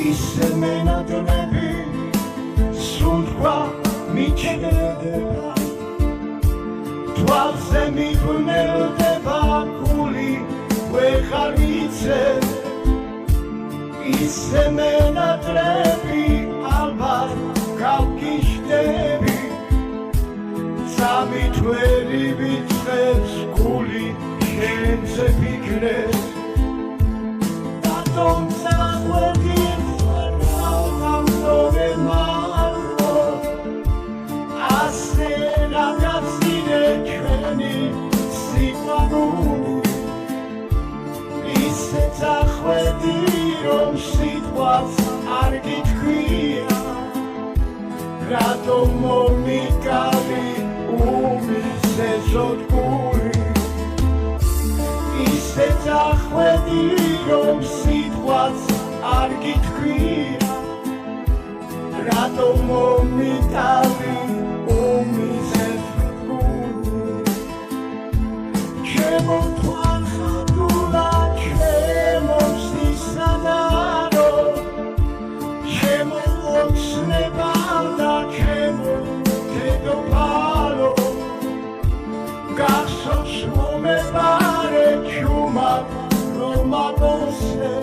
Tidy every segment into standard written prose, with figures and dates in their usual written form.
ისე მენადრები სუნთქვა მიჩნდება თვალზე მიბრუნელდება გული ვეღარ ვიცებ ისე მენადრები ალბათ გავგიშდები სამი თველი ვიწყებს გული შენზე ფიქრებს დატომ წახვედი ასე რაღაცინე ჩვენი სიყვარული ისე წახვედი რომ სიტყვაც არ გითქვია რატომ მომიკალი უმისესოდ გული ისე წახვედი რომ სიტყვაც არ გითქვია რატომ მომიკალი უმისესოდ გული ჩემო თვალხატულა ჩემო სისადარო ჩემო ოქსნება და ჩემო დედოფალო გახსოვს მომებარე ჩუმად რომ აბოსე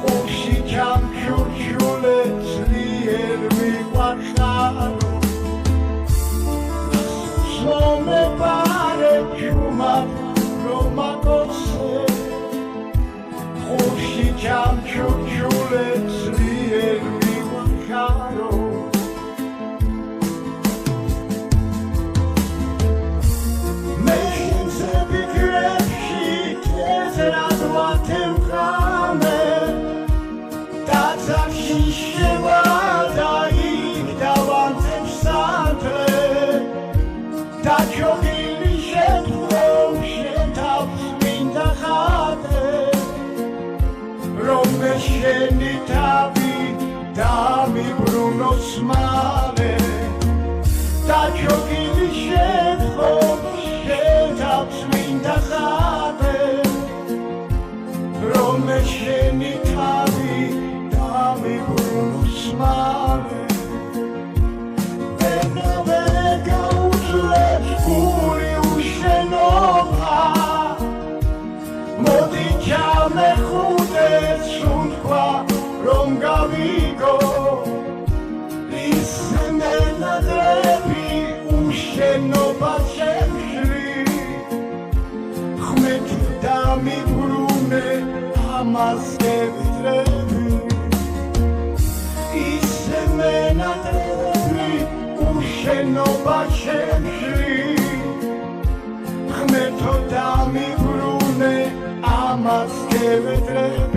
ხუში ჩამჩურჩულე ძლიერ მიყვარხარო გახსოვს მომებარე ჩუმად რომ აბოსე ხუში ჩამჩურჩულე ძლიერ მიყვარხარო შენი თავი დამიბრუნოს მალე დაჩოგილი შეთხომ შენ თავს მინდა ხატე რომ შენი თავი დამიბრუნოს მალე ვეღარ გაუძლებს გული უშენობა მოდი ჩამეხუტე სუნთქვა რომ გავიგო ისე მენადრები უშენობა შემშლი ხმეთ დამიბრუნე ამას გევიდრები ისე მენადრები უშენობა შემშლი ხმეთ დამიბრუნე ამას გევიდრები